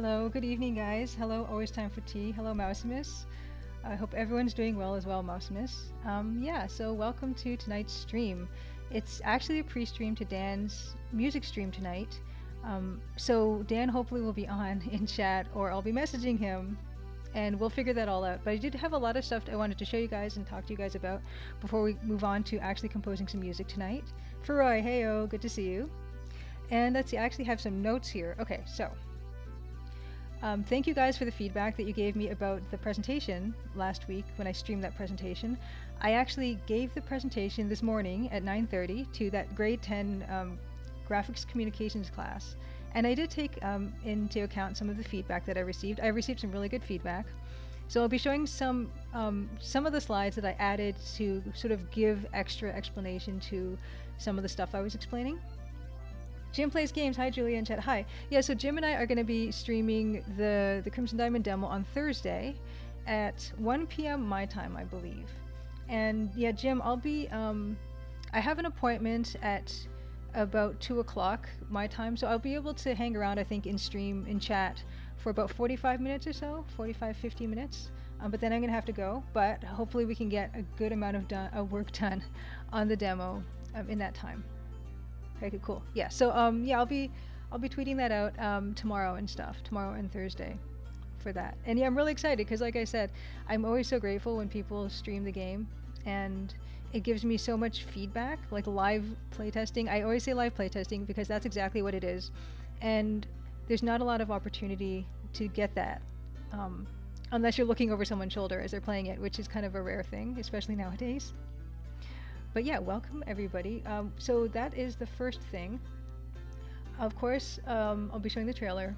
Hello, good evening, guys. Hello, always time for tea. Hello, Mousimus. I hope everyone's doing well as well, Mousimus. Yeah, so welcome to tonight's stream. It's actually a pre-stream to Dan's music stream tonight. So Dan hopefully will be on in chat, or I'll be messaging him, and we'll figure that all out. But I did have a lot of stuff I wanted to show you guys and talk to you guys about before we move on to actually composing some music tonight. Feroy, heyo, good to see you. And let's see, I actually have some notes here. Okay, so thank you guys for the feedback that you gave me about the presentation last week when I streamed that presentation. I actually gave the presentation this morning at 9:30 to that grade 10 graphics communications class. And I did take into account some of the feedback that I received. I received some really good feedback. So I'll be showing some of the slides that I added to sort of give extra explanation to some of the stuff I was explaining. Jim plays games. Hi, Julia in chat. Hi. Yeah, so Jim and I are going to be streaming the Crimson Diamond demo on Thursday at 1 p.m. my time, I believe. And yeah, Jim, I'll be, I have an appointment at about 2 o'clock my time, so I'll be able to hang around, I think, in stream, in chat for about 45 minutes or so, 45, 50 minutes. But then I'm going to have to go, but hopefully we can get a good amount of work done on the demo in that time. Okay, cool. Yeah, so yeah, I'll be tweeting that out tomorrow and stuff, tomorrow and Thursday for that. And yeah, I'm really excited because like I said, I'm always so grateful when people stream the game, and it gives me so much feedback, like live playtesting. I always say live playtesting because that's exactly what it is. And there's not a lot of opportunity to get that unless you're looking over someone's shoulder as they're playing it, which is kind of a rare thing, especially nowadays. But yeah, welcome everybody. So that is the first thing. Of course, I'll be showing the trailer.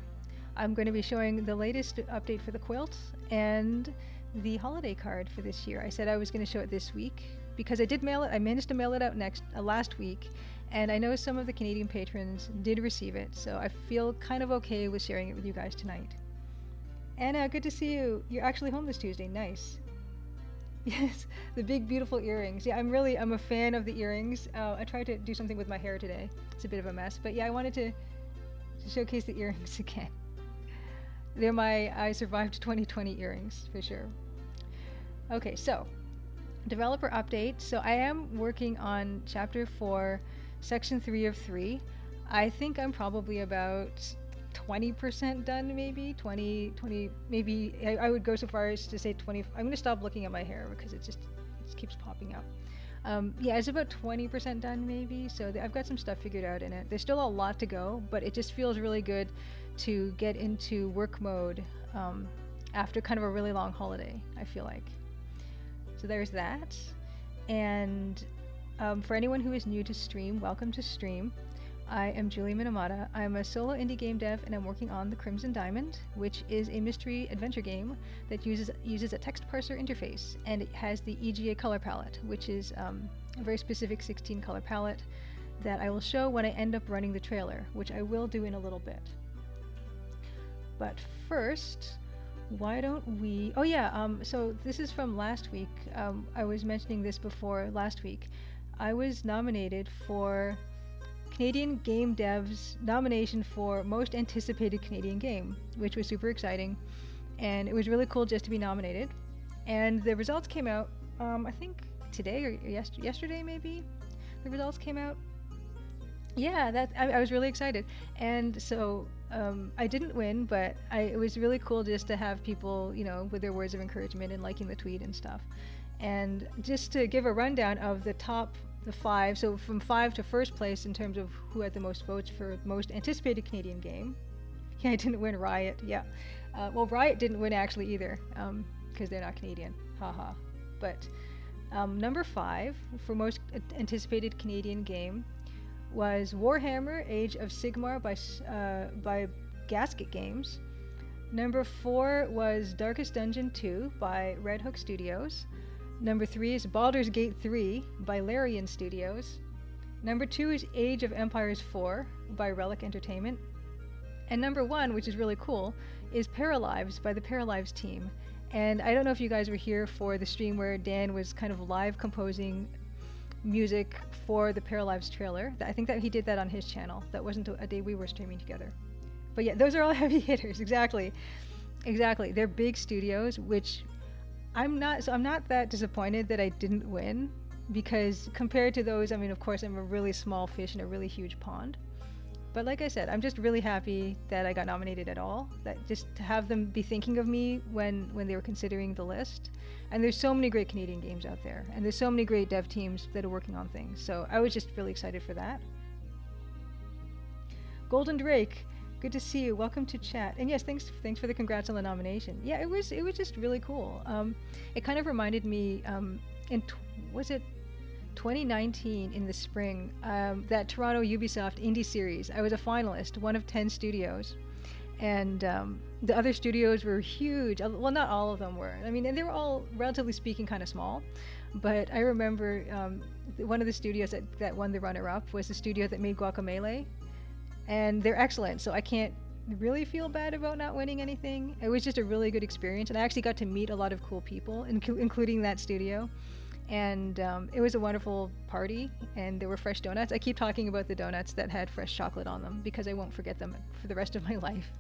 I'm going to be showing the latest update for the quilt and the holiday card for this year. I said I was going to show it this week because I did mail it. I managed to mail it out last week, and I know some of the Canadian patrons did receive it, so I feel kind of okay with sharing it with you guys tonight. Anna, good to see you. You're actually home this Tuesday. Nice. Yes, the big beautiful earrings. Yeah, I'm a fan of the earrings. I tried to do something with my hair today. It's a bit of a mess, but yeah, I wanted to showcase the earrings again. They're my I survived 2020 earrings for sure. Okay, so developer update. So I am working on chapter 4, section 3 of 3. I think I'm probably about 20% done, maybe 20 maybe. I would go so far as to say 20. I'm going to stop looking at my hair because it just keeps popping up. Yeah, it's about 20% done maybe, so I've got some stuff figured out in it. There's still a lot to go, but it just feels really good to get into work mode after kind of a really long holiday, I feel like. So there's that. And for anyone who is new to stream, welcome to stream. I am Julia Minamata. I'm a solo indie game dev, and I'm working on the Crimson Diamond, which is a mystery adventure game that uses a text parser interface, and it has the EGA color palette, which is a very specific 16 color palette that I will show when I end up running the trailer, which I will do in a little bit. But first, why don't we... Oh yeah, so this is from last week. I was mentioning this before last week. I was nominated for Canadian Game Dev's nomination for Most Anticipated Canadian Game, which was super exciting, and it was really cool just to be nominated. And the results came out, I think today or yesterday maybe. The results came out. Yeah, I was really excited, and so I didn't win, but it was really cool just to have people, you know, with their words of encouragement and liking the tweet and stuff. And just to give a rundown of the 5, so from 5 to first place in terms of who had the most votes for most anticipated Canadian game. Yeah, I didn't win Riot, yeah. Well, Riot didn't win actually either, because they're not Canadian, haha. But number 5 for most anticipated Canadian game was Warhammer Age of Sigmar by Gasket Games. Number 4 was Darkest Dungeon 2 by Red Hook Studios. Number 3 is Baldur's Gate 3 by Larian Studios. Number 2 is Age of Empires 4 by Relic Entertainment. And number 1, which is really cool, is Paralives by the Paralives team. And I don't know if you guys were here for the stream where Dan was kind of live composing music for the Paralives trailer. I think that he did that on his channel. That wasn't a day we were streaming together. But yeah, those are all heavy hitters. Exactly. Exactly. They're big studios, which I'm not that disappointed that I didn't win because compared to those, I mean, of course, I'm a really small fish in a really huge pond. But like I said, I'm just really happy that I got nominated at all. That just to have them be thinking of me when they were considering the list. And there's so many great Canadian games out there, and there's so many great dev teams that are working on things. So I was just really excited for that. Golden Drake, good to see you. Welcome to chat. And yes, thanks for the congrats on the nomination. Yeah, it was just really cool. It kind of reminded me was it 2019 in the spring, that Toronto Ubisoft Indie Series. I was a finalist, one of 10 studios, and the other studios were huge. Well, not all of them were. I mean, and they were all, relatively speaking, kind of small. But I remember one of the studios that won the runner-up was the studio that made Guacamelee, and they're excellent. So I can't really feel bad about not winning anything. It was just a really good experience, and I actually got to meet a lot of cool people, including that studio. And it was a wonderful party, and there were fresh donuts. I keep talking about the donuts that had fresh chocolate on them because I won't forget them for the rest of my life.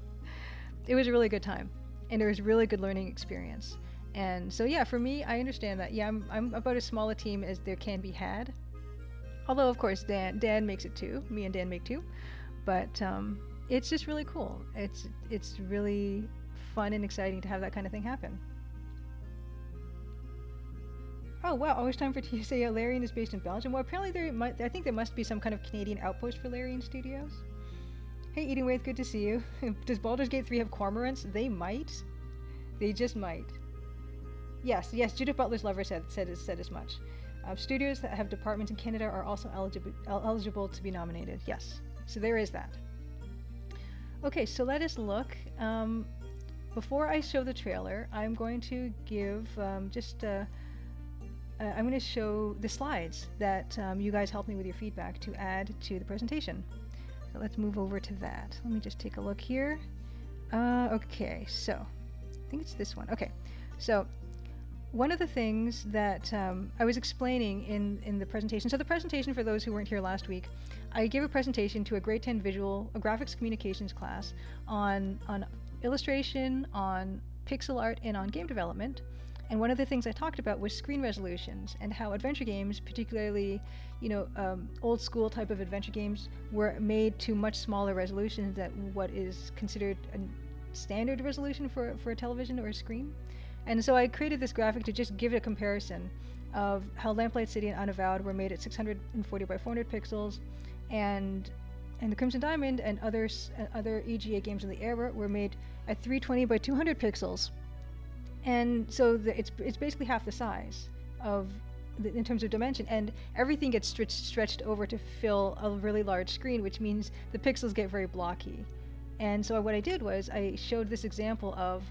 It was a really good time, and it was a really good learning experience. And so yeah, for me, I understand that. Yeah, I'm about as small a team as there can be had. Although of course Dan makes it too. Me and Dan make two, but it's just really cool. It's really fun and exciting to have that kind of thing happen. Oh wow, always time for to say Larian is based in Belgium. Well, apparently I think there must be some kind of Canadian outpost for Larian Studios. Hey Eating Wraith, good to see you. Does Baldur's Gate 3 have cormorants? They might. They just might. Yes, Judith Butler's lover said as much. Studios that have departments in Canada are also eligible to be nominated. Yes, so there is that. Okay, so let us look. Before I show the trailer, I'm going to give I'm going to show the slides that you guys helped me with your feedback to add to the presentation. So let's move over to that. Let me just take a look here. Okay, so I think it's this one. Okay, so one of the things that I was explaining in the presentation, so the presentation for those who weren't here last week, I gave a presentation to a grade 10 graphics communications class on illustration, on pixel art, and on game development. And one of the things I talked about was screen resolutions and how adventure games, particularly, old school type of adventure games, were made to much smaller resolutions than what is considered a standard resolution for a television or a screen. And so I created this graphic to just give it a comparison of how Lamplight City and Unavowed were made at 640 by 400 pixels, and the Crimson Diamond and other EGA games in the era were made at 320 by 200 pixels. And so it's basically half the size in terms of dimension, and everything gets stretched over to fill a really large screen, which means the pixels get very blocky. And so what I did was I showed this example of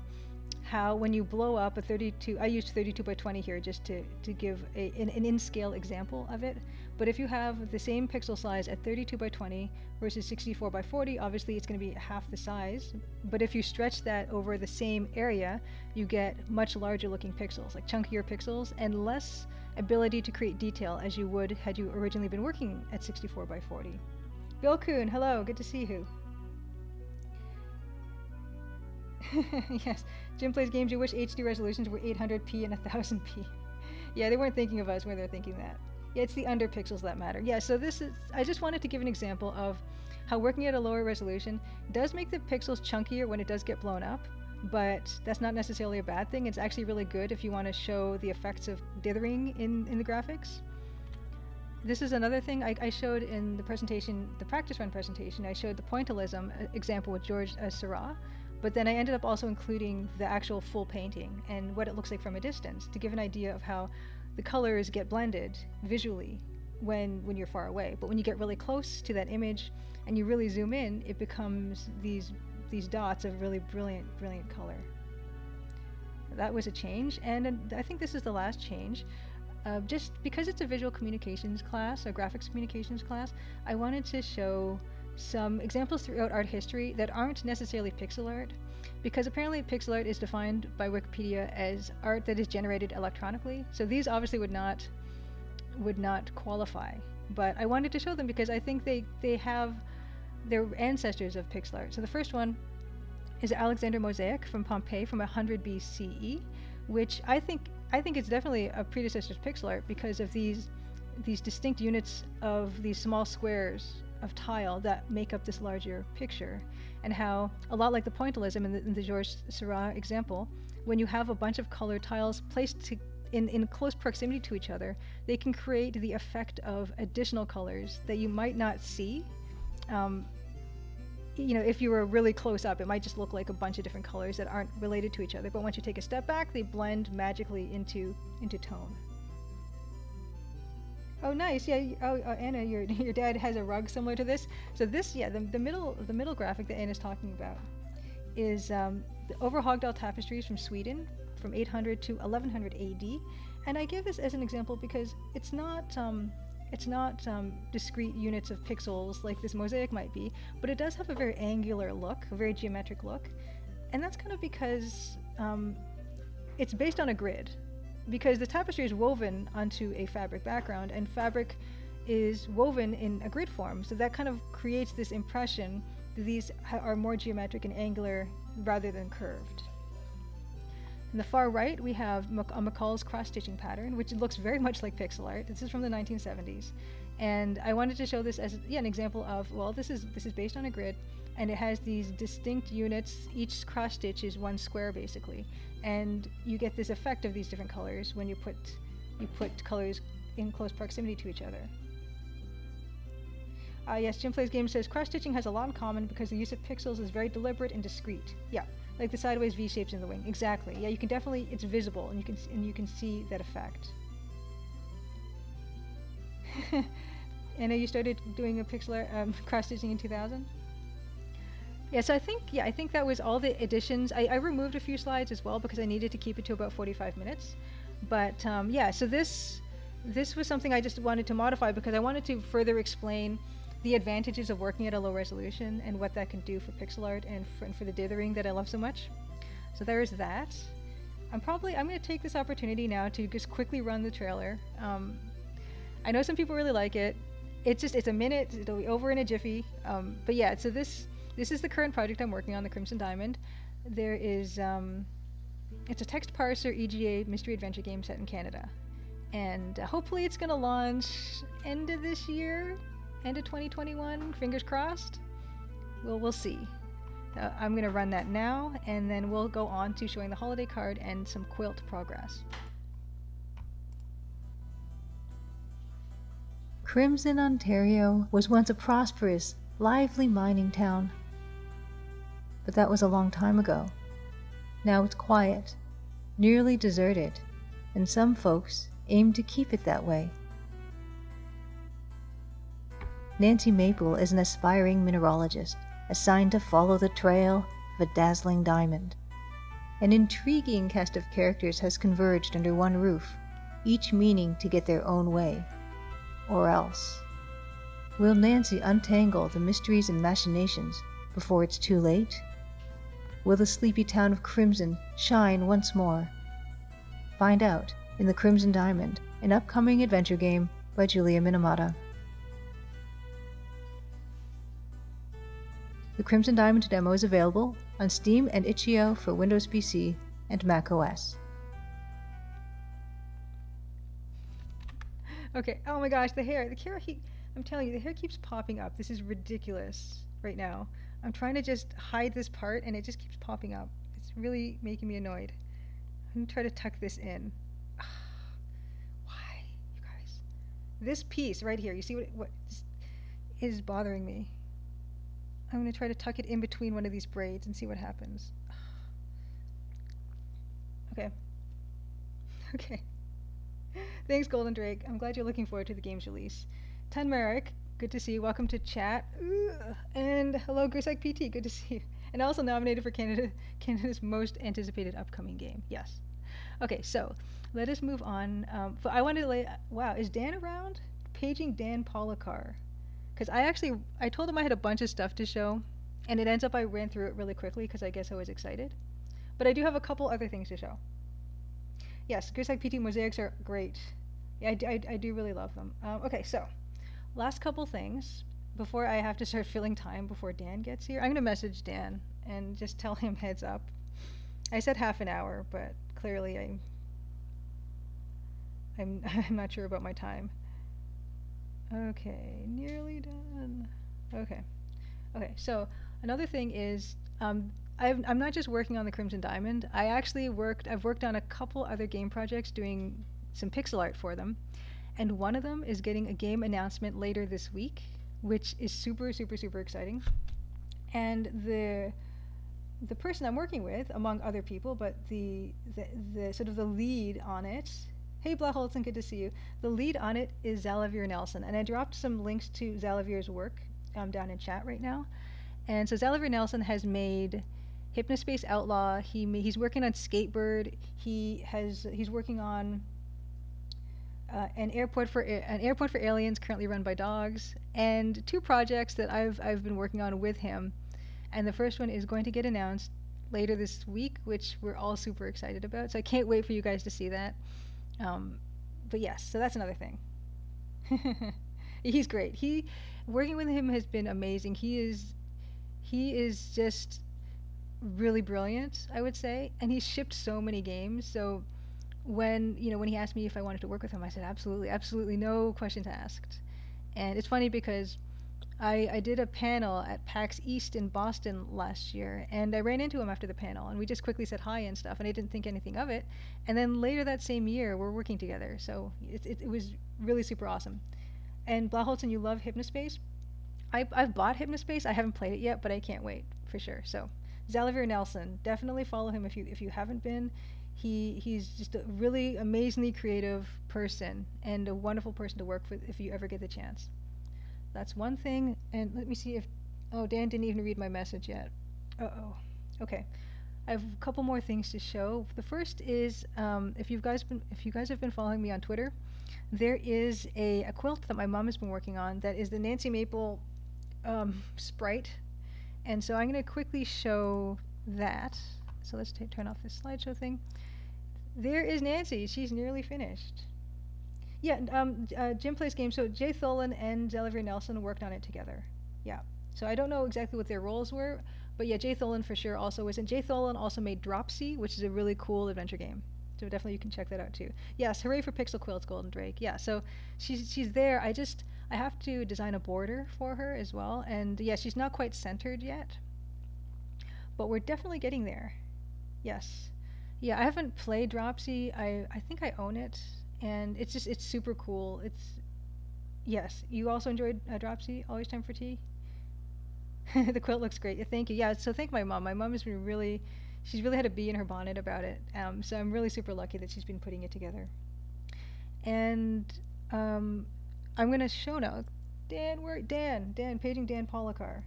how when you blow up a 32, I used 32 by 20 here just to give an in-scale example of it. But if you have the same pixel size at 32 by 20 versus 64 by 40, obviously it's going to be half the size. But if you stretch that over the same area, you get much larger looking pixels, like chunkier pixels, and less ability to create detail as you would had you originally been working at 64 by 40. Bill Kuhn, hello, good to see you. Yes, Jim plays games you wish HD resolutions were 800p and 1000p. Yeah, they weren't thinking of us when they're thinking that. Yeah, it's the under pixels that matter. Yeah, so I just wanted to give an example of how working at a lower resolution does make the pixels chunkier when it does get blown up, but that's not necessarily a bad thing. It's actually really good if you want to show the effects of dithering in the graphics. This is another thing I showed in the presentation, the practice run presentation. I showed the pointillism example with George Seurat, but then I ended up also including the actual full painting and what it looks like from a distance to give an idea of how the colors get blended visually when you're far away. But when you get really close to that image and you really zoom in, it becomes these dots of really brilliant color. That was a change, and I think this is the last change. Just because it's a visual communications class, a graphics communications class, I wanted to show some examples throughout art history that aren't necessarily pixel art, because apparently pixel art is defined by Wikipedia as art that is generated electronically. So these obviously would not they're ancestors of pixel art. So the first one is Alexander Mosaic from Pompeii from 100 BCE, which I think it's definitely a predecessor to pixel art because of these distinct units of these small squares of tile that make up this larger picture, and how a lot like the pointillism in the Georges Seurat example, when you have a bunch of colored tiles placed in close proximity to each other, they can create the effect of additional colors that you might not see. You know, if you were really close up, it might just look like a bunch of different colors that aren't related to each other. But once you take a step back, they blend magically into tone. Oh, nice. Yeah. Oh, Anna, your dad has a rug similar to this. So this, yeah, the middle graphic that Anna's talking about is the over Hogdal tapestries from Sweden from 800 to 1100 AD. And I give this as an example because it's not discrete units of pixels like this mosaic might be, but it does have a very angular look, a very geometric look. And that's kind of because it's based on a grid, because the tapestry is woven onto a fabric background, and fabric is woven in a grid form. So that kind of creates this impression that these are more geometric and angular rather than curved. In the far right, we have Mccall's cross-stitching pattern, which looks very much like pixel art. This is from the 1970s. And I wanted to show this as an example of, well, this is based on a grid, and it has these distinct units. Each cross-stitch is one square, basically. And you get this effect of these different colors when you put colors in close proximity to each other. Yes, Jim Plays Games says, cross-stitching has a lot in common because the use of pixels is very deliberate and discrete. Yeah. Like the sideways V shapes in the wing. Exactly. Yeah, you can definitely, it's visible, and you can see that effect. Anna, you started doing a pixel art, cross-stitching in 2000? Yeah, so I think that was all the additions. I removed a few slides as well because I needed to keep it to about 45 minutes. But yeah, so this was something I just wanted to modify because I wanted to further explain the advantages of working at a low resolution and what that can do for pixel art and for the dithering that I love so much. So there is that. I'm going to take this opportunity now to just quickly run the trailer. I know some people really like it. It's a minute, it'll be over in a jiffy. But yeah, so this is the current project I'm working on, the Crimson Diamond. There is, it's a text parser EGA mystery adventure game set in Canada. And hopefully it's going to launch end of this year. End of 2021, fingers crossed. We'll see. I'm going to run that now, and then we'll go on to showing the holiday card and some quilt progress. Crimson, Ontario was once a prosperous, lively mining town. But that was a long time ago. Now it's quiet, nearly deserted, and some folks aim to keep it that way. Nancy Maple is an aspiring mineralogist, assigned to follow the trail of a dazzling diamond. An intriguing cast of characters has converged under one roof, each meaning to get their own way. Or else. Will Nancy untangle the mysteries and machinations before it's too late? Will the sleepy town of Crimson shine once more? Find out in The Crimson Diamond, an upcoming adventure game by Julia Minamata. The Crimson Diamond demo is available on Steam and itch.io for Windows PC and Mac OS. Okay, oh my gosh, the hair, I'm telling you, the hair keeps popping up. This is ridiculous right now. I'm trying to just hide this part and it just keeps popping up. It's really making me annoyed. I'm gonna try to tuck this in. Why, you guys? This piece right here, you see what is bothering me? I'm going to try to tuck it in between one of these braids and see what happens. Okay. Okay. Thanks, Golden Drake. I'm glad you're looking forward to the game's release. Tan Merrick, good to see you. Welcome to chat. And hello, Grisek PT. Good to see you. And also nominated for Canada's most anticipated upcoming game. Yes. Okay, so let us move on. I wanted to wow, is Dan around? Paging Dan Polakar. Because I told him I had a bunch of stuff to show, and it ends up I ran through it really quickly because I guess I was excited. But I do have a couple other things to show. Yes, Grisek PT mosaics are great. Yeah, I do really love them. Okay, so last couple things before I have to start filling time before Dan gets here, I'm gonna message Dan and just tell him heads up. I said half an hour, but clearly I'm I'm not sure about my time. Okay, nearly done. Okay. Okay, so another thing is I'm not just working on the Crimson Diamond. I've worked on a couple other game projects doing some pixel art for them. And one of them is getting a game announcement later this week, which is super, super, super exciting. And the person I'm working with, among other people, but the sort of the lead on it. Hey, Blaholtzen, good to see you. The lead on it is Xalavier Nelson, and I dropped some links to Xalavier's work down in chat right now. And so Xalavier Nelson has made Hypnospace Outlaw. He's working on Skatebird. He's working on an airport for aliens currently run by dogs, and two projects that I've been working on with him. And the first one is going to get announced later this week, which we're all super excited about. So I can't wait for you guys to see that. But yes, so that's another thing. He's great. Working with him has been amazing. He is just really brilliant, I would say, and he's shipped so many games. So when he asked me if I wanted to work with him, I said absolutely, absolutely, no questions asked. And it's funny because I did a panel at PAX East in Boston last year, and I ran into him after the panel, and we just quickly said hi and stuff, and I didn't think anything of it. And then later that same year, we're working together, so it was really super awesome. And Blaholtzen, you love Hypnospace. I've bought Hypnospace. I haven't played it yet, but I can't wait for sure. So Xalavier Nelson, definitely follow him if you haven't been. He's just a really amazingly creative person and a wonderful person to work with if you ever get the chance. That's one thing. And let me see if Dan didn't even read my message yet. Okay. I have a couple more things to show. The first is if you guys have been following me on Twitter, there is a quilt that my mom has been working on that is the Nancy Maple sprite, and so I'm going to quickly show that. So let's turn off this slideshow thing. There is Nancy. She's nearly finished. Yeah, Jim Plays Games. So Jay Tholen and Xalavier Nelson worked on it together. Yeah. So I don't know exactly what their roles were, but yeah, Jay Tholen for sure also was. And Jay Tholen also made Dropsy, which is a really cool adventure game. So definitely you can check that out too. Yes, hooray for Pixel Quilts, Golden Drake. Yeah, so she's there. I have to design a border for her as well. And yeah, she's not quite centered yet, but we're definitely getting there. Yes. Yeah, I haven't played Dropsy. I think I own it, and it's super cool. Yes, you also enjoyed Dropsy, Always Time for Tea? The quilt looks great. Yeah, thank you. Yeah, so thank my mom. My mom has been she's really had a bee in her bonnet about it. So I'm really super lucky that she's been putting it together. And I'm going to show now. Dan, paging Dan Polakar.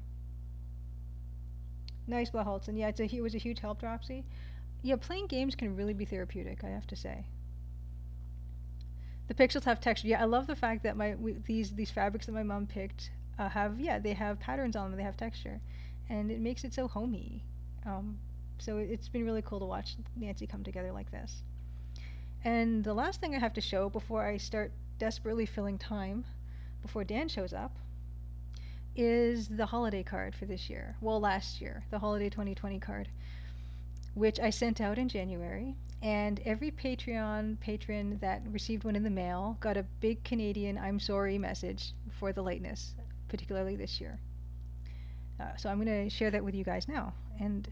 Nice, Blaholtzen. Yeah, it was a huge help, Dropsy. Yeah, playing games can really be therapeutic, I have to say. The pixels have texture. Yeah, I love the fact that these fabrics that my mom picked they have patterns on them. They have texture, and it makes it so homey. So it's been really cool to watch Nancy come together like this. And the last thing I have to show before I start desperately filling time, before Dan shows up, is the holiday card for this year. Well, last year, the holiday 2020 card, which I sent out in January. And every Patreon patron that received one in the mail got a big Canadian "I'm sorry" message for the lateness, particularly this year. So I'm going to share that with you guys now. And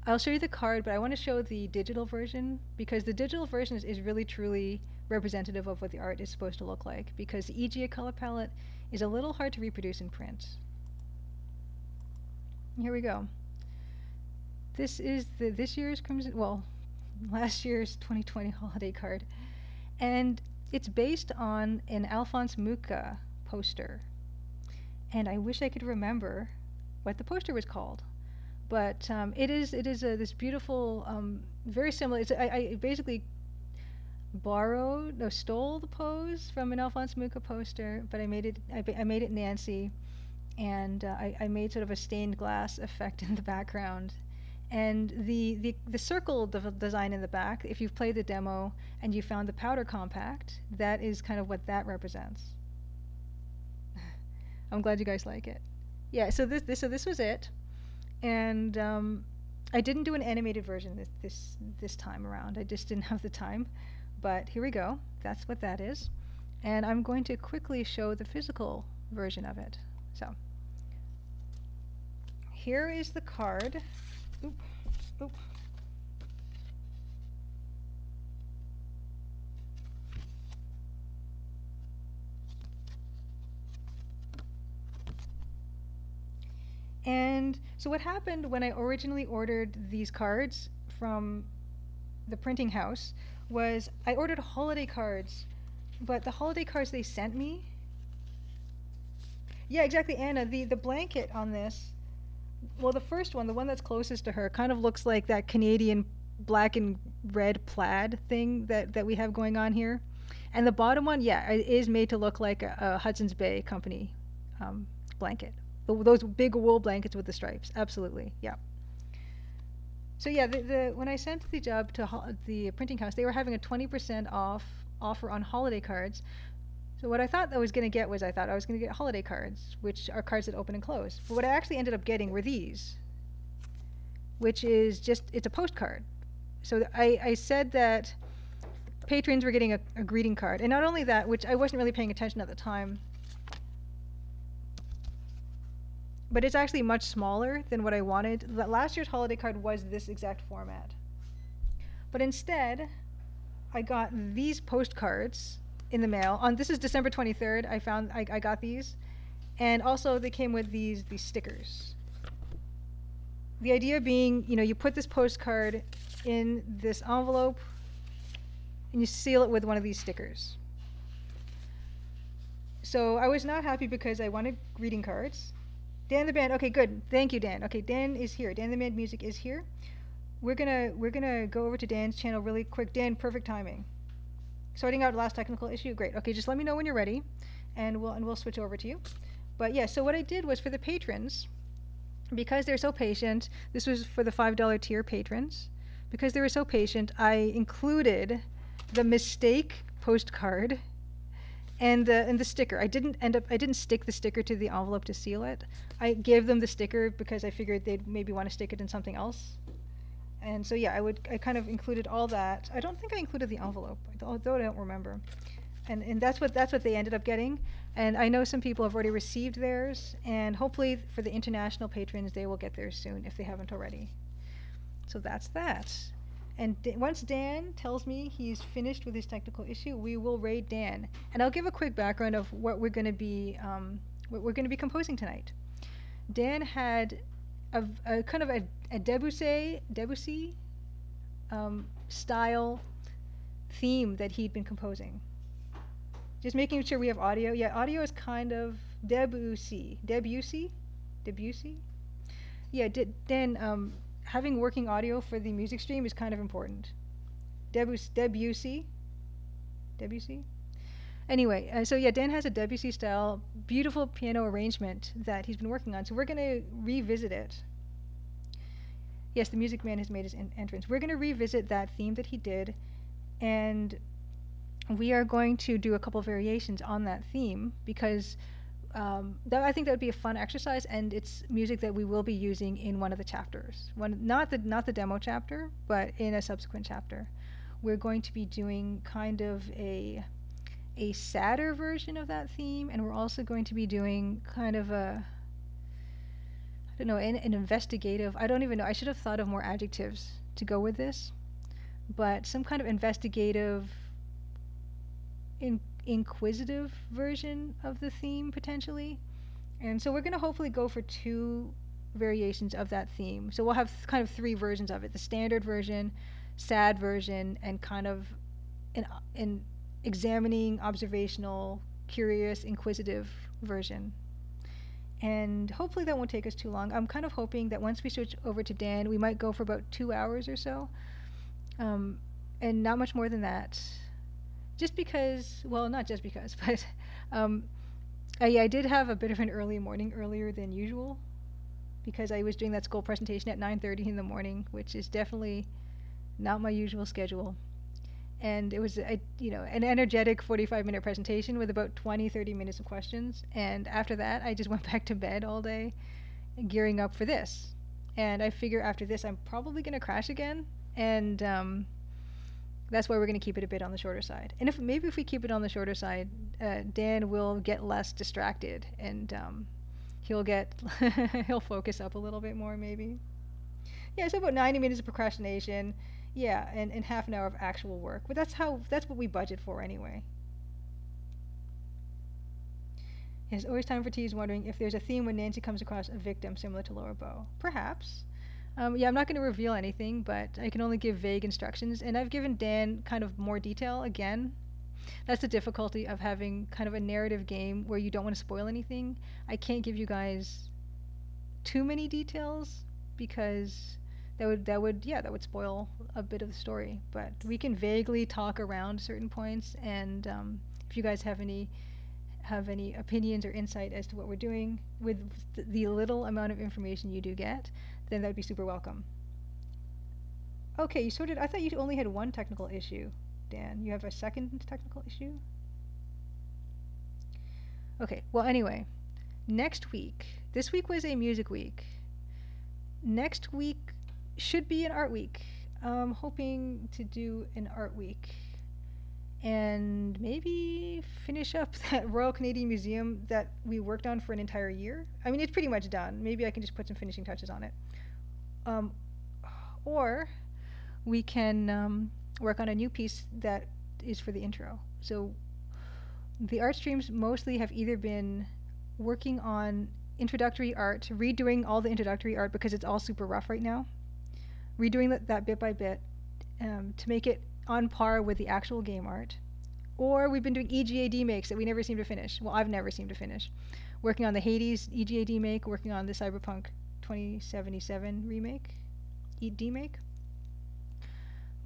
I'll show you the card, but I want to show the digital version because the digital version is really truly representative of what the art is supposed to look like, because the EGA color palette is a little hard to reproduce in print. Here we go. This is this year's last year's 2020 holiday card, and it's based on an Alphonse Mucha poster. And I wish I could remember what the poster was called. But it is this beautiful, very similar. I basically stole the pose from an Alphonse Mucha poster, but I made it Nancy, and I made sort of a stained glass effect in the background, and the circle design in the back. If you've played the demo and you found the powder compact, that is kind of what that represents. I'm glad you guys like it. Yeah, so this was it, and I didn't do an animated version this time around. I just didn't have the time, but here we go. That's what that is, and I'm going to quickly show the physical version of it. So here is the card. Oop, oop. And so what happened when I originally ordered these cards from the printing house was I ordered holiday cards, but the holiday cards they sent me. Yeah, exactly, Anna. The blanket on this, well, the first one, the one that's closest to her, kind of looks like that Canadian black and red plaid thing that we have going on here. And the bottom one, yeah, it is made to look like a Hudson's Bay Company blanket. Those big wool blankets with the stripes. Absolutely, yeah. So yeah, when I sent the job to the printing house, they were having a 20% off offer on holiday cards. So what I thought I was going to get was I thought I was going to get holiday cards, which are cards that open and close. But what I actually ended up getting were these, which is just, it's a postcard. So I said that patrons were getting a greeting card. And not only that, which I wasn't really paying attention at the time, but it's actually much smaller than what I wanted. Last year's holiday card was this exact format. But instead, I got these postcards in the mail. This is December 23rd. I got these. And also they came with these stickers. The idea being, you put this postcard in this envelope and you seal it with one of these stickers. So I was not happy because I wanted greeting cards. Dan the Band, okay, good. Thank you, Dan. Okay, Dan is here. Dan the Band Music is here. We're gonna go over to Dan's channel really quick. Dan, perfect timing. Sorting out last technical issue, great. Okay, just let me know when you're ready, and we'll switch over to you. But yeah, so what I did was for the patrons, because they're so patient. This was for the $5 tier patrons. Because they were so patient, I included the mistake postcard and the sticker. I didn't stick the sticker to the envelope to seal it. I gave them the sticker because I figured they'd maybe want to stick it in something else. And so yeah, I kind of included all that. I don't think I included the envelope, although I don't remember. And that's what they ended up getting. And I know some people have already received theirs, and hopefully for the international patrons they will get theirs soon if they haven't already. So that's that. And once Dan tells me he's finished with his technical issue, we will raid Dan. And I'll give a quick background of what we're going to be composing tonight. Dan had a kind of a Debussy style theme that he'd been composing. Just making sure we have audio. Yeah, audio is kind of Debussy. Yeah, Dan. Having working audio for the music stream is kind of important. Debussy. Anyway, so yeah, Dan has a Debussy style, beautiful piano arrangement that he's been working on. So we're going to revisit it. Yes, the Music Man has made his entrance. We're going to revisit that theme that he did, and we are going to do a couple variations on that theme because I think that would be a fun exercise, and it's music that we will be using in one of the chapters. Not the demo chapter, but in a subsequent chapter. We're going to be doing kind of a sadder version of that theme, and we're also going to be doing kind of an investigative, I don't even know, I should have thought of more adjectives to go with this, but some kind of investigative, inquisitive version of the theme potentially. And so we're going to hopefully go for 2 variations of that theme. So we'll have kind of 3 versions of it: the standard version, sad version, and kind of an examining, observational, curious, inquisitive version. And hopefully that won't take us too long. I'm kind of hoping that once we switch over to Dan, we might go for about 2 hours or so, and not much more than that. Just because, well, not just because, but I did have a bit of an early morning, earlier than usual, because I was doing that school presentation at 9:30 in the morning, which is definitely not my usual schedule. and it was an energetic 45-minute presentation with about 20-30 minutes of questions. And after that, I just went back to bed all day, gearing up for this. And I figure after this, I'm probably going to crash again, and that's why we're going to keep it a bit on the shorter side. And if we keep it on the shorter side, Dan will get less distracted, and he'll focus up a little bit more, maybe. Yeah, so about 90 minutes of procrastination. Yeah, and half an hour of actual work. But that's what we budget for anyway. Yes, always time for tea is wondering if there's a theme when Nancy comes across a victim similar to Laura Bow. Perhaps. Yeah, I'm not going to reveal anything, but I can only give vague instructions. And I've given Dan kind of more detail again. That's the difficulty of having kind of a narrative game where you don't want to spoil anything. I can't give you guys too many details because that would spoil a bit of the story. But we can vaguely talk around certain points, and if you guys have any opinions or insight as to what we're doing with the little amount of information you do get, then that would be super welcome. Okay, you sorted. I thought you only had one technical issue, Dan. You have a second technical issue? Okay, well, anyway, next week. This week was a music week. Next week should be an art week. I'm hoping to do an art week and maybe finish up that Royal Canadian Museum that we worked on for an entire year. I mean, it's pretty much done. Maybe I can just put some finishing touches on it. Or we can work on a new piece that is for the intro. So the art streams mostly have either been working on introductory art, redoing all the introductory art because it's all super rough right now, redoing that bit by bit to make it on par with the actual game art. Or we've been doing EGA demakes that we never seem to finish. Well, I've never seemed to finish. Working on the Hades EGA demake, working on the Cyberpunk 2077 remake, demake.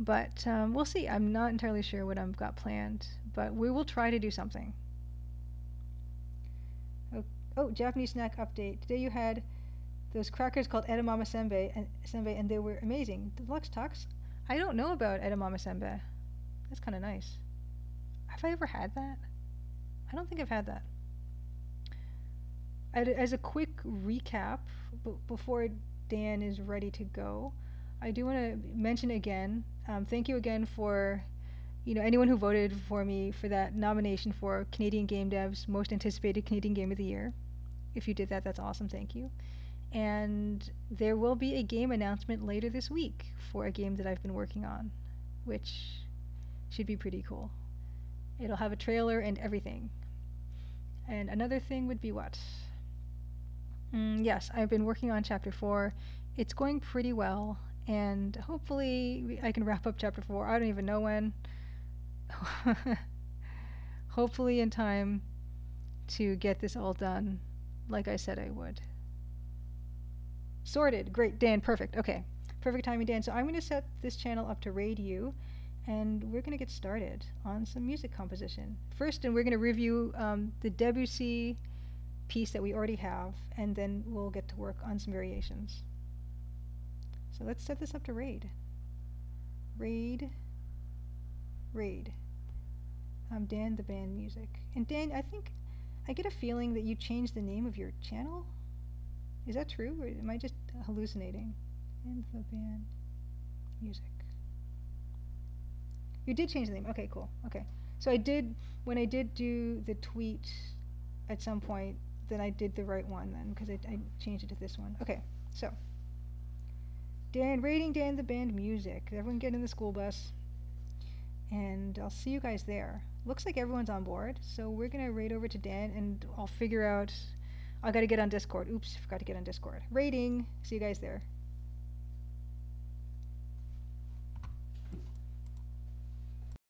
But we'll see. I'm not entirely sure what I've got planned, but we will try to do something. Oh, Japanese snack update. Today you had those crackers called edamame senbei, and they were amazing. Deluxe Tux? I don't know about edamame senbei. That's kind of nice. Have I ever had that? I don't think I've had that. As a quick recap, before Dan is ready to go, I do want to mention again, thank you again for anyone who voted for me for that nomination for Canadian Game Dev's Most Anticipated Canadian Game of the Year. If you did that, that's awesome, thank you. And there will be a game announcement later this week for a game that I've been working on, which should be pretty cool. It'll have a trailer and everything. And another thing would be what? Yes, I've been working on Chapter 4. It's going pretty well, and hopefully I can wrap up Chapter 4. I don't even know when. Hopefully in time to get this all done like I said I would. Sorted. Great. Dan, perfect. Okay. Perfect timing, Dan. So I'm going to set this channel up to raid you, and we're going to get started on some music composition. First, and we're going to review the Debussy piece that we already have, and then we'll get to work on some variations. So let's set this up to raid. Raid. Dan the Band Music. And Dan, I get a feeling that you changed the name of your channel. Is that true, or am I just hallucinating? And the Band Music. You did change the name. Okay, cool. Okay. So when I did do the tweet at some point, then I did the right one then, because I changed it to this one. Okay, so raiding Dan the Band Music. Everyone get in the school bus, and I'll see you guys there. Looks like everyone's on board, so we're gonna raid over to Dan, and I'll figure out. I gotta get on Discord. Oops, forgot to get on Discord. Raiding. See you guys there.